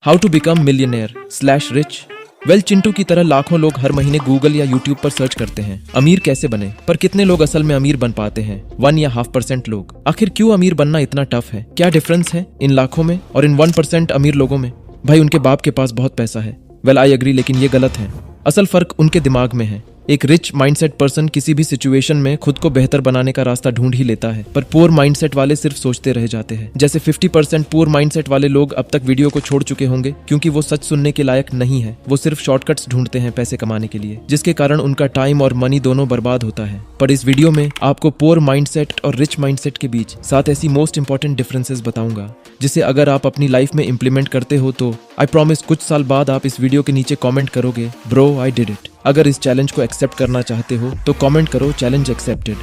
How to become millionaire / rich. Well, Chintu की तरह लाखों लोग हर महीने गूगल या यूट्यूब पर सर्च करते हैं अमीर कैसे बने, पर कितने लोग असल में अमीर बन पाते हैं? 1 या 0.5% लोग। आखिर क्यों अमीर बनना इतना टफ है? क्या डिफरेंस है इन लाखों में और इन 1% अमीर लोगों में? भाई, उनके बाप के पास बहुत पैसा है। वेल, आई एग्री, लेकिन ये गलत है। असल फर्क उनके दिमाग में है। एक रिच माइंडसेट पर्सन किसी भी सिचुएशन में खुद को बेहतर बनाने का रास्ता ढूंढ ही लेता है, पर पुअर माइंडसेट वाले सिर्फ सोचते रह जाते हैं। जैसे 50% पुअर माइंडसेट वाले लोग अब तक वीडियो को छोड़ चुके होंगे क्योंकि वो सच सुनने के लायक नहीं है। वो सिर्फ शॉर्टकट्स ढूंढते हैं पैसे कमाने के लिए, जिसके कारण उनका टाइम और मनी दोनों बर्बाद होता है। पर इस वीडियो में आपको पुअर माइंडसेट और रिच माइंडसेट के बीच 7 ऐसी मोस्ट इंपॉर्टेंट डिफरेंसेस बताऊंगा, जिसे अगर आप अपनी लाइफ में इंप्लीमेंट करते हो तो आई प्रॉमिस कुछ साल बाद आप इस वीडियो के नीचे कमेंट करोगे, ब्रो आई डिड इट। अगर इस चैलेंज को एक्सेप्ट करना चाहते हो तो कमेंट करो, challenge accepted.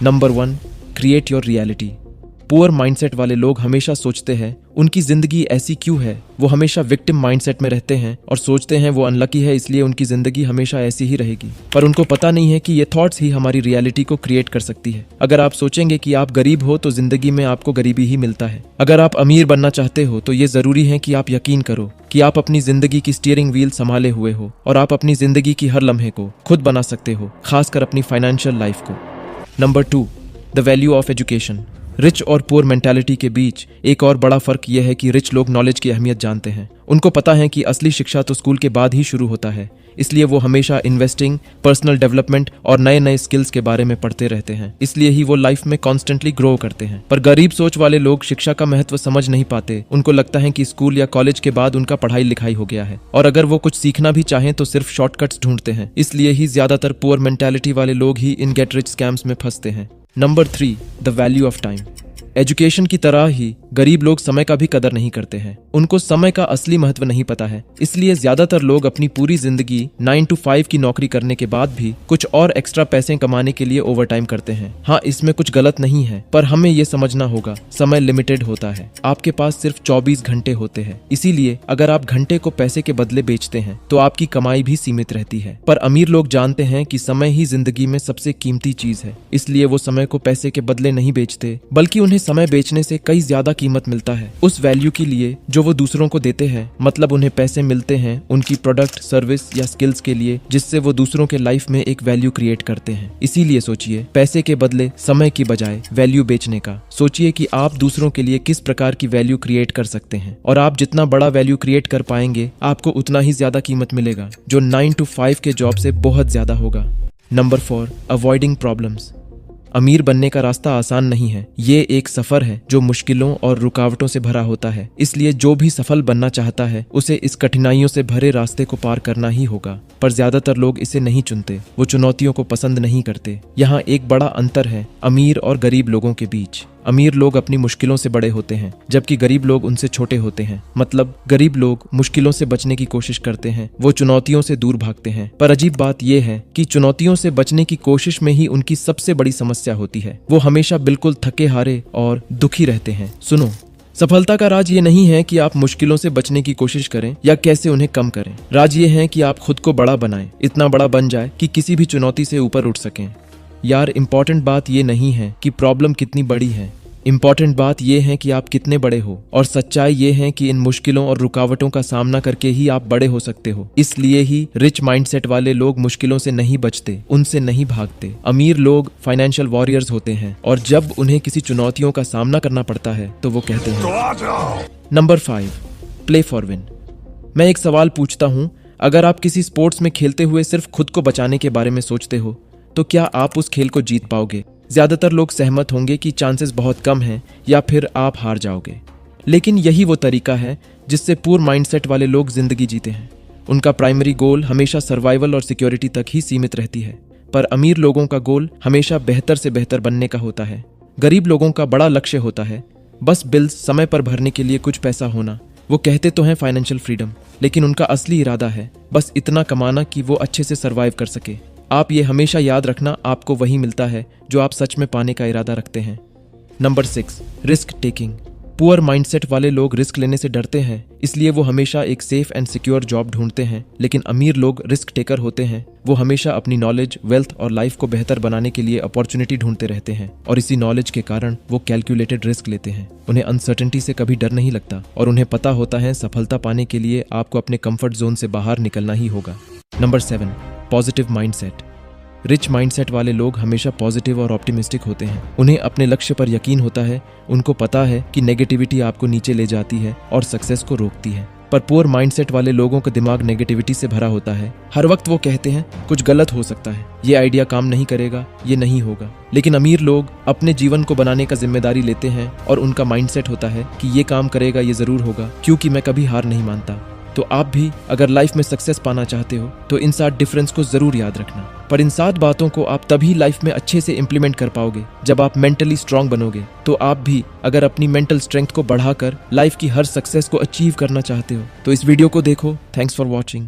Number 1, create your reality. Poor mindset वाले लोग हमेशा सोचते हैं उनकी जिंदगी ऐसी क्यों है। वो हमेशा विक्टिम माइंडसेट में रहते हैं और सोचते हैं वो अनलकी है, इसलिए उनकी जिंदगी हमेशा ऐसी ही रहेगी। पर उनको पता नहीं है कि ये थॉट्स ही हमारी रियलिटी को क्रिएट कर सकती है। अगर आप सोचेंगे कि आप गरीब हो तो जिंदगी में आपको गरीबी ही मिलता है। अगर आप अमीर बनना चाहते हो तो ये जरूरी है कि आप यकीन करो कि आप अपनी जिंदगी की स्टीयरिंग व्हील संभाले हुए हो और आप अपनी जिंदगी की हर लम्हे को खुद बना सकते हो, खासकर अपनी फाइनेंशियल लाइफ को। Number 2, the value of education. Rich और पुअर मेंटालिटी के बीच एक और बड़ा फर्क यह है कि रिच लोग नॉलेज की अहमियत जानते हैं। उनको पता है कि असली शिक्षा तो स्कूल के बाद ही शुरू होता है, इसलिए वो हमेशा इन्वेस्टिंग, पर्सनल डेवलपमेंट और नए नए स्किल्स के बारे में पढ़ते रहते हैं। इसलिए ही वो लाइफ में कॉन्स्टेंटली ग्रो करते हैं। पर गरीब सोच वाले लोग शिक्षा का महत्व समझ नहीं पाते। उनको लगता है कि स्कूल या कॉलेज के बाद उनका पढ़ाई लिखाई हो गया है, और अगर वो कुछ सीखना भी चाहें तो सिर्फ शॉर्टकट्स ढूंढते हैं। इसलिए ही ज्यादातर पुअर मेंटालिटी वाले लोग ही इन गेट रिच स्कैम्स में फंसते हैं। Number 3, the value of time. Education की तरह ही गरीब लोग समय का भी कदर नहीं करते हैं। उनको समय का असली महत्व नहीं पता है, इसलिए ज्यादातर लोग अपनी पूरी जिंदगी 9 to 5 की नौकरी करने के बाद भी कुछ और एक्स्ट्रा पैसे कमाने के लिए ओवरटाइम करते हैं। हाँ, इसमें कुछ गलत नहीं है, पर हमें ये समझना होगा समय लिमिटेड होता है। आपके पास सिर्फ 24 घंटे होते हैं, इसीलिए अगर आप घंटे को पैसे के बदले बेचते हैं तो आपकी कमाई भी सीमित रहती है। पर अमीर लोग जानते हैं कि समय ही जिंदगी में सबसे कीमती चीज है, इसलिए वो समय को पैसे के बदले नहीं बेचते, बल्कि उन्हें समय बेचने से कई ज्यादा कीमत मिलता है उस वैल्यू के लिए जो वो दूसरों को देते हैं। मतलब उन्हें पैसे मिलते हैं उनकी प्रोडक्ट, सर्विस या स्किल्स के लिए, जिससे वो दूसरों के लाइफ में एक वैल्यू क्रिएट करते हैं। इसीलिए सोचिए, पैसे के बदले समय की बजाय वैल्यू बेचने का। सोचिए कि आप दूसरों के लिए किस प्रकार की वैल्यू क्रिएट कर सकते हैं, और आप जितना बड़ा वैल्यू क्रिएट कर पाएंगे आपको उतना ही ज्यादा कीमत मिलेगा, जो 9 to 5 के जॉब से बहुत ज्यादा होगा। Number 4, avoiding problems. अमीर बनने का रास्ता आसान नहीं है। ये एक सफर है जो मुश्किलों और रुकावटों से भरा होता है। इसलिए जो भी सफल बनना चाहता है उसे इस कठिनाइयों से भरे रास्ते को पार करना ही होगा। पर ज्यादातर लोग इसे नहीं चुनते, वो चुनौतियों को पसंद नहीं करते। यहाँ एक बड़ा अंतर है अमीर और गरीब लोगों के बीच। अमीर लोग अपनी मुश्किलों से बड़े होते हैं, जबकि गरीब लोग उनसे छोटे होते हैं। मतलब गरीब लोग मुश्किलों से बचने की कोशिश करते हैं, वो चुनौतियों से दूर भागते हैं। पर अजीब बात यह है कि चुनौतियों से बचने की कोशिश में ही उनकी सबसे बड़ी समस्या होती है। वो हमेशा बिल्कुल थके हारे और दुखी रहते हैं। सुनो, सफलता का राज ये नहीं है कि आप मुश्किलों से बचने की कोशिश करें या कैसे उन्हें कम करें। राज ये है कि आप खुद को बड़ा बनाएं, इतना बड़ा बन जाए कि किसी भी चुनौती से ऊपर उठ सकें। यार, इम्पोर्टेंट बात ये नहीं है कि प्रॉब्लम कितनी बड़ी है, इम्पोर्टेंट बात यह है कि आप कितने बड़े हो। और सच्चाई ये है कि इन मुश्किलों और रुकावटों का सामना करके ही आप बड़े हो सकते हो। इसलिए ही रिच माइंडसेट वाले लोग मुश्किलों से नहीं बचते, उनसे नहीं भागते। अमीर लोग फाइनेंशियल वॉरियर्स होते हैं, और जब उन्हें किसी चुनौतियों का सामना करना पड़ता है तो वो कहते हैं। Number 5, play for win. मैं एक सवाल पूछता हूँ, अगर आप किसी स्पोर्ट्स में खेलते हुए सिर्फ खुद को बचाने के बारे में सोचते हो तो क्या आप उस खेल को जीत पाओगे? ज्यादातर लोग सहमत होंगे कि चांसेस बहुत कम हैं, या फिर आप हार जाओगे। लेकिन यही वो तरीका है जिससे पुअर माइंडसेट वाले लोग जिंदगी जीते हैं। उनका प्राइमरी गोल हमेशा सर्वाइवल और सिक्योरिटी तक ही सीमित रहती है, पर अमीर लोगों का गोल हमेशा बेहतर से बेहतर बनने का होता है। गरीब लोगों का बड़ा लक्ष्य होता है बस बिल्स समय पर भरने के लिए कुछ पैसा होना। वो कहते तो हैं फाइनेंशियल फ्रीडम, लेकिन उनका असली इरादा है बस इतना कमाना कि वो अच्छे से सर्वाइव कर सके। आप ये हमेशा याद रखना, आपको वही मिलता है जो आप सच में पाने का इरादा रखते हैं। Number 6, risk taking. Poor mindset वाले लोग रिस्क लेने से डरते हैं, इसलिए वो हमेशा एक सेफ एंड सिक्योर जॉब ढूंढते हैं। लेकिन अमीर लोग रिस्क टेकर होते हैं। वो हमेशा अपनी नॉलेज, वेल्थ और लाइफ को बेहतर बनाने के लिए अपॉर्चुनिटी ढूंढते रहते हैं और इसी नॉलेज के कारण वो कैलकुलेटेड रिस्क लेते हैं। उन्हें अनसर्टेनिटी से कभी डर नहीं लगता और उन्हें पता होता है सफलता पाने के लिए आपको अपने कंफर्ट जोन से बाहर निकलना ही होगा। Number 7, positive mindset. Rich mindset वाले लोग हमेशा पॉजिटिव और ऑप्टिमिस्टिक होते हैं। उन्हें अपने लक्ष्य पर यकीन होता है। उनको पता है कि नेगेटिविटी आपको नीचे ले जाती है और सक्सेस को रोकती है। पर पुअर माइंडसेट वाले लोगों का दिमाग नेगेटिविटी से भरा होता है। हर वक्त वो कहते हैं कुछ गलत हो सकता है, ये आइडिया काम नहीं करेगा, ये नहीं होगा। लेकिन अमीर लोग अपने जीवन को बनाने का जिम्मेदारी लेते हैं और उनका माइंडसेट होता है कि ये काम करेगा, ये जरूर होगा, क्योंकि मैं कभी हार नहीं मानता। तो आप भी अगर लाइफ में सक्सेस पाना चाहते हो तो इन 7 डिफरेंस को जरूर याद रखना। पर इन 7 बातों को आप तभी लाइफ में अच्छे से इंप्लीमेंट कर पाओगे जब आप मेंटली स्ट्रांग बनोगे। तो आप भी अगर अपनी मेंटल स्ट्रेंथ को बढ़ाकर लाइफ की हर सक्सेस को अचीव करना चाहते हो तो इस वीडियो को देखो। Thanks for watching.